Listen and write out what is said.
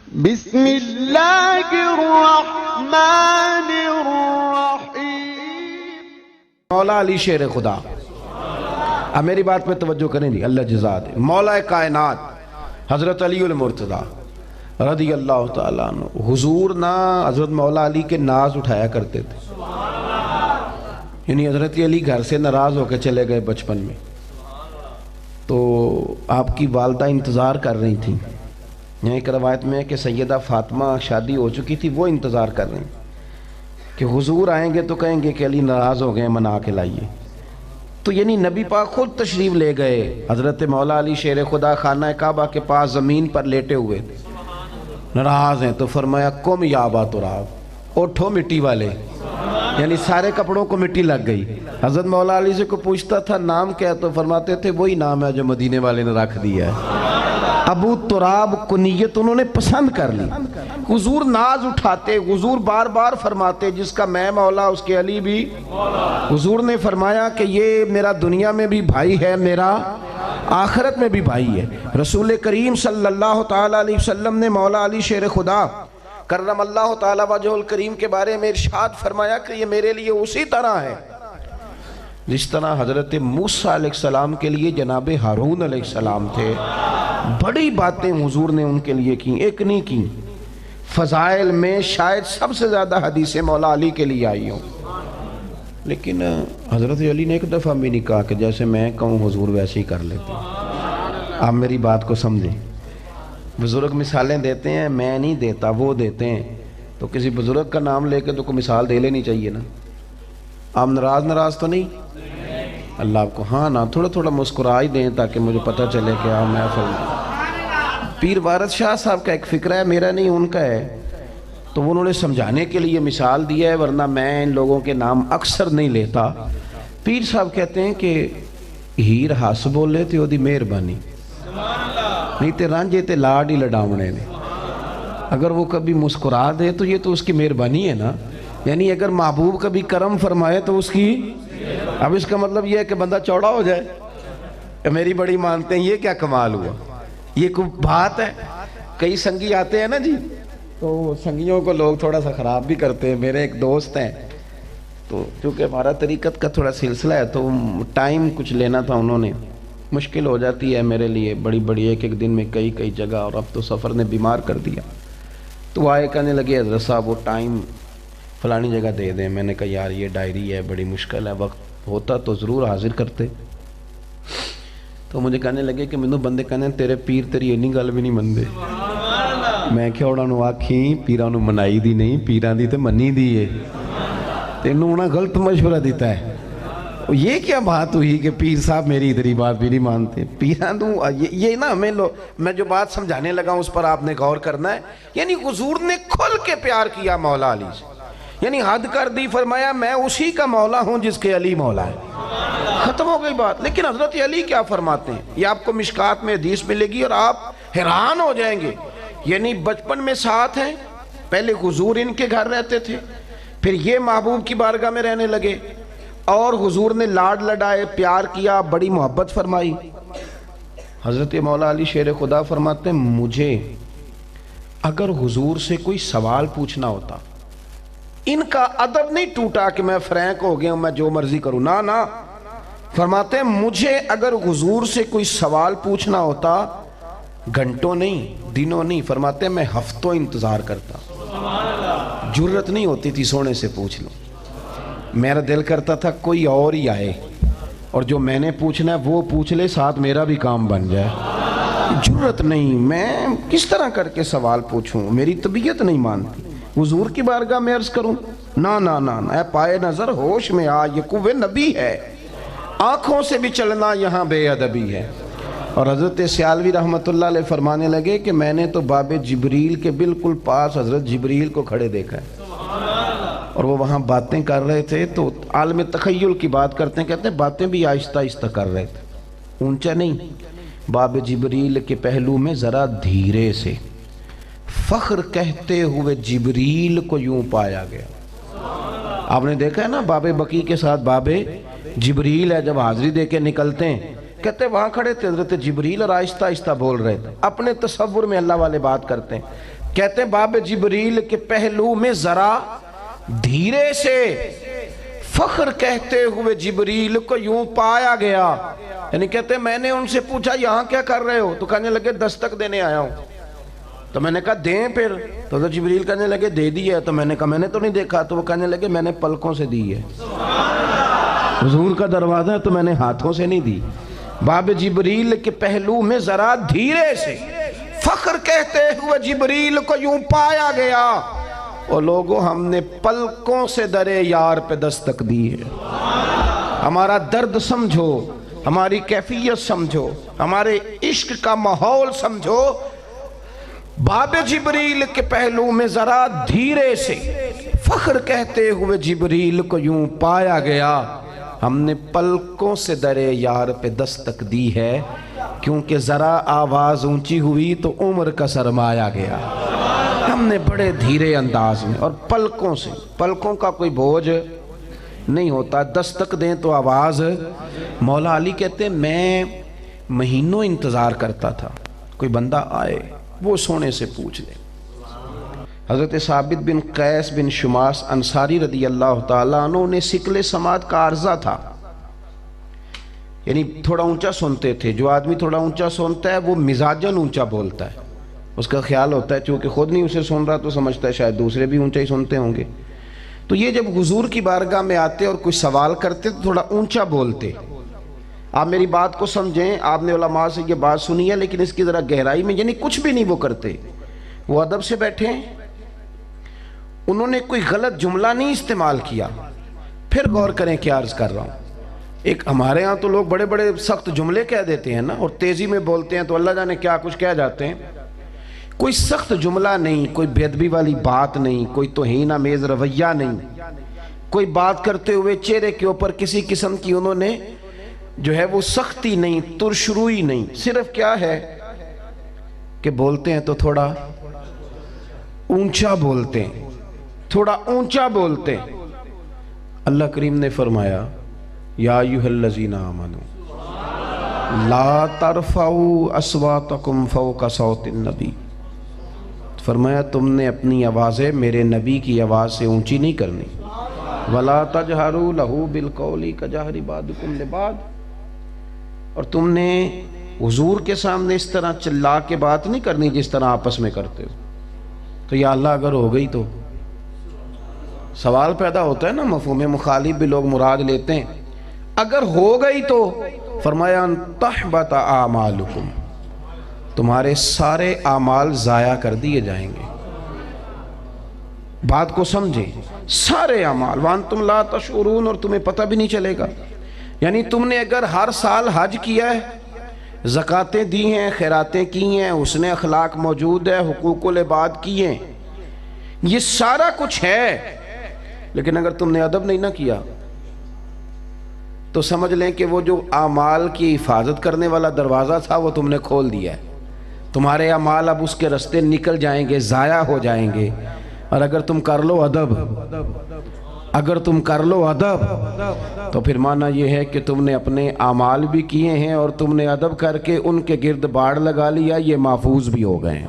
بسم اللہ الرحمن الرحیم۔ مولا علی شیر خدا، اب میری بات پہ توجہ کریں جی، اللہ جزا دے۔ مولا کائنات حضرت علی المرتضیٰ رضی اللہ تعالیٰ عنہ، حضور نہ حضرت مولا علی کے ناز اٹھایا کرتے تھے، یعنی حضرت علی گھر سے ناراض ہو کے چلے گئے بچپن میں، تو آپ کی والدہ انتظار کر رہی تھیں۔ یہاں ایک روایت میں ہے کہ سیدہ فاطمہ شادی ہو چکی تھی، وہ انتظار کر رہی ہیں کہ حضور آئیں گے تو کہیں گے کہ علی ناراض ہو گئے، منا کے لائیے۔ تو یعنی نبی پاک خود تشریف لے گئے، حضرت مولا علی شیر خدا خانہ کعبہ کے پاس زمین پر لیٹے ہوئے تھے، ناراض ہیں، تو فرمایا قم یا ابا تراب، اٹھو مٹی والے، یعنی سارے کپڑوں کو مٹی لگ گئی۔ حضرت مولا علی سے کو پوچھتا تھا نام کیا، تو فرماتے تھے وہی نام ہے جو مدینے والے نے رکھ دیا ہے، ابو تراب کنیت انہوں نے پسند کر لی۔ حضور ناز اٹھاتے، حضور بار بار فرماتے جس کا میں مولا اس کے علی بھی۔ حضور نے فرمایا کہ یہ میرا دنیا میں بھی بھائی ہے، میرا آخرت میں بھی بھائی ہے۔ رسول کریم صلی اللہ تعالیٰ علیہ وسلم نے مولا علی شیر خدا کرم اللہ تعالیٰ وجہ الکریم کے بارے میں ارشاد فرمایا کہ یہ میرے لیے اسی طرح ہے جس طرح حضرت موسیٰ علیہ السلام کے لیے جناب ہارون علیہ السلام تھے۔ بڑی باتیں حضور نے ان کے لیے کی، ایک نہیں کی۔ فضائل میں شاید سب سے زیادہ حدیثیں مولا علی کے لیے آئی ہوں، لیکن حضرت علی نے ایک دفعہ بھی نہیں کہا کہ جیسے میں کہوں حضور ویسے ہی کر لیتے ہیں۔ آپ میری بات کو سمجھیں، بزرگ مثالیں دیتے ہیں، میں نہیں دیتا، وہ دیتے ہیں، تو کسی بزرگ کا نام لے کے تو کوئی مثال دے لینی چاہیے نا۔ آپ ناراض تو نہیں؟ اللہ آپ کو ہاں نا تھوڑا تھوڑا مسکرا ہی دیں تاکہ مجھے پتہ چلے کہ آپ محفل میں۔ پیر وارث شاہ صاحب کا ایک فکرہ ہے، میرا نہیں ان کا ہے، تو انہوں نے سمجھانے کے لیے مثال دیا ہے، ورنہ میں ان لوگوں کے نام اکثر نہیں لیتا۔ پیر صاحب کہتے ہیں کہ ہیر ہس بولے تے وہ دی مہربانی، نہیں تے رانجے تے لاڈ ہی لڈاونے نے۔ اگر وہ کبھی مسکرا دے تو یہ تو اس کی مہربانی ہے نا، یعنی اگر محبوب کبھی کرم فرمائے تو اس کی، اب اس کا مطلب یہ ہے کہ بندہ چوڑا ہو جائے، میری بڑی مانتے ہیں، یہ کیا کمال ہوا، یہ کوئی بات ہے؟ کئی سنگی آتے ہیں نا جی، تو سنگیوں کو لوگ تھوڑا سا خراب بھی کرتے ہیں۔ میرے ایک دوست ہیں، تو چونکہ ہمارا طریقت کا تھوڑا سلسلہ ہے تو ٹائم کچھ لینا تھا، انہوں نے مشکل ہو جاتی ہے میرے لیے بڑی بڑی، ایک ایک دن میں کئی جگہ، اور اب تو سفر نے بیمار کر دیا، تو آئے کہنے لگے حضرت صاحب وہ ٹائم فلانی جگہ دے دیں۔ میں نے کہا یار یہ ڈائری ہے، بڑی مشکل ہے، وقت ہوتا تو ضرور حاضر کرتے۔ تو مجھے کہنے لگے کہ مینوں بندے کہنے تیرے پیر تیری اینی گل بھی نہیں مندے۔ میں کیا انہوں نے آکھی پیران نو منائی دی نہیں، پیران دی تے منی دی ہے، تینوں انہوں نے غلط مشورہ دیتا ہے۔ یہ کیا بات ہوئی کہ پیر صاحب میری ادھری بات بھی نہیں مانتے؟ پیران دوں یہ نا میں جو بات سمجھانے لگا اس پر آپ نے غور کرنا ہے۔ یعنی حضور نے کھل کے پیار کیا مولا علی سے، یعنی حد کر دی، فرمایا میں اسی کا مولا ہوں جس کے علی مولا ہے، ختم ہو گئی بات۔ لیکن حضرت علی کیا فرماتے ہیں، یہ آپ کو مشکات میں حدیث ملے گی اور آپ حیران ہو جائیں گے۔ یعنی بچپن میں ساتھ ہیں، پہلے حضور ان کے گھر رہتے تھے، پھر یہ محبوب کی بارگاہ میں رہنے لگے، اور حضور نے لاڈ لڈائے، پیار کیا، بڑی محبت فرمائی۔ حضرت مولا علی شیر خدا فرماتے ہیں مجھے اگر حضور سے کوئی سوال پوچھنا ہوتا، ان کا ادب نہیں ٹوٹا کہ میں فرینک ہو گیا ہوں، میں جو مرضی کروں، نہ فرماتے ہیں مجھے اگر حضور سے کوئی سوال پوچھنا ہوتا، گھنٹوں نہیں، دنوں نہیں، فرماتے ہیں میں ہفتوں انتظار کرتا، جرت نہیں ہوتی تھی سونے سے پوچھ لوں، میرا دل کرتا تھا کوئی اور ہی آئے اور جو میں نے پوچھنا ہے وہ پوچھ لے، ساتھ میرا بھی کام بن جائے۔ جرت نہیں، میں کس طرح کر کے سوال پوچھوں، میری طبیعت نہیں مانتی۔ حضور کی بارگاہ میں عرض کروں، نہ اے پائے نظر ہوش میں آ، یہ قوہ نبی ہے، آنکھوں سے بھی چلنا یہاں بے ادبی ہے۔ اور حضرت سیالوی رحمت اللہ علیہ فرمانے لگے کہ میں نے تو باب جبریل کے بالکل پاس حضرت جبریل کو کھڑے دیکھا ہے، اور وہ وہاں باتیں کر رہے تھے، تو عالم تخیل کی بات کرتے ہیں، کہتے ہیں باتیں بھی آہستہ آہستہ کر رہے تھے، اونچا نہیں، باب جبریل کے پہلو میں ذرا دھیرے سے، فخر کہتے ہوئے جبریل کو یوں پایا گیا۔ آپ نے دیکھا ہے نا باب بقی کے ساتھ باب جبریل ہے، جب حاضری دے کے نکلتے ہیں کہتے ہیں وہاں کھڑے تھے حضرت جبریل اور آہستہ آہستہ بول رہے تھے، اپنے تصور میں اللہ والے بات کرتے ہیں، کہتے ہیں باب جبریل کے پہلو میں ذرا دھیرے سے فخر کہتے ہوئے جبریل کو یوں پایا گیا، یعنی کہتے ہیں میں نے ان سے پوچھا یہاں کیا کر رہے ہو؟ تو کہنے لگے دستک دینے آیا ہوں۔ تو میں نے کہا دیں پھر، تو حضرت جبریل کہنے لگے دے دی ہے، تو میں نے کہا میں نے تو نہیں دیکھا، تو وہ کہنے لگے میں نے پلکوں سے دی ہے، حضور کا دروازہ ہے تو میں نے ہاتھوں سے نہیں دی۔ باب جبریل کے پہلو میں ذرا دھیرے سے فخر کہتے ہوئے جبریل کو یوں پایا گیا، اور لوگوں ہم نے پلکوں سے درے یار پہ دستک دی ہے۔ ہمارا درد سمجھو، ہماری کیفیت سمجھو، ہمارے عشق کا ماحول سمجھو۔ باب جبریل کے پہلو میں ذرا دھیرے سے فخر کہتے ہوئے جبریل کو یوں پایا گیا، ہم نے پلکوں سے درے یار پہ دستک دی ہے، کیونکہ ذرا آواز اونچی ہوئی تو عمر کا سرمایا گیا۔ ہم نے بڑے دھیرے انداز میں اور پلکوں سے، پلکوں کا کوئی بوجھ نہیں ہوتا، دستک دیں تو آواز۔ مولا علی کہتے ہیں میں مہینوں انتظار کرتا تھا کوئی بندہ آئے وہ سونے سے پوچھ لے۔ حضرت ثابت بن قیس بن شماس انصاری رضی اللہ تعالیٰ عنہ نے سکل سماعت کا عارضہ تھا، یعنی تھوڑا اونچا سنتے تھے۔ جو آدمی تھوڑا اونچا سنتا ہے وہ مزاجن اونچا بولتا ہے، اس کا خیال ہوتا ہے چونکہ خود نہیں اسے سن رہا تو سمجھتا ہے شاید دوسرے بھی اونچا ہی سنتے ہوں گے۔ تو یہ جب حضور کی بارگاہ میں آتے اور کچھ سوال کرتے تو تھوڑا اونچا بولتے۔ آپ میری بات کو سمجھیں، آپ نے علماء سے یہ بات سنی ہے لیکن اس کی ذرا گہرائی میں، یعنی کچھ بھی نہیں وہ کرتے، وہ ادب سے بیٹھے ہیں، انہوں نے کوئی غلط جملہ نہیں استعمال کیا۔ پھر غور کریں کیا عرض کر رہا ہوں۔ ایک ہمارے ہاں تو لوگ بڑے بڑے سخت جملے کہہ دیتے ہیں نا، اور تیزی میں بولتے ہیں تو اللہ جانے کیا کچھ کہہ جاتے ہیں۔ کوئی سخت جملہ نہیں، کوئی بے ادبی والی بات نہیں، کوئی توہین آمیز رویہ نہیں، کوئی بات کرتے ہوئے چہرے کے اوپر کسی قسم کی انہوں نے جو ہے وہ سختی نہیں، ترشروئی نہیں، صرف کیا ہے کہ بولتے ہیں تو تھوڑا اونچا بولتے ہیں، تھوڑا اونچا بولتے ہیں۔ اللہ کریم نے فرمایا یا ایھا الذین آمنوا لا ترفعوا اصواتکم فوق صوت النبی، فرمایا تم نے اپنی آوازیں میرے نبی کی آواز سے اونچی نہیں کرنی۔ ولا تجہروا لہ بالقول کجہر بعضکم لبعض، اور تم نے حضور کے سامنے اس طرح چلا کے بات نہیں کرنی جس طرح آپس میں کرتے ہو۔ تو یا اللہ اگر ہو گئی تو سوال پیدا ہوتا ہے نا، مفہوم مخالف بھی لوگ مراد لیتے ہیں۔ اگر ہو گئی تو فرمایا ان تحبط اعمالکم، تمہارے سارے اعمال ضائع کر دیے جائیں گے۔ بات کو سمجھیں، سارے اعمال وانتم لا تشعرون، اور تمہیں پتہ بھی نہیں چلے گا۔ یعنی تم نے اگر ہر سال حج کیا ہے، زکاتیں دی ہیں، خیراتیں کی ہیں، حسن اخلاق موجود ہے، حقوق العباد کیے ہیں، یہ سارا کچھ ہے، لیکن اگر تم نے ادب نہیں نہ کیا تو سمجھ لیں کہ وہ جو اعمال کی حفاظت کرنے والا دروازہ تھا وہ تم نے کھول دیا ہے۔ تمہارے اعمال اب اس کے رستے نکل جائیں گے، ضائع ہو جائیں گے۔ اور اگر تم کر لو ادب، اگر تم کر لو ادب تو پھر معنی یہ ہے کہ تم نے اپنے اعمال بھی کیے ہیں اور تم نے ادب کر کے ان کے گرد باڑ لگا لیا، یہ محفوظ بھی ہو گئے ہیں۔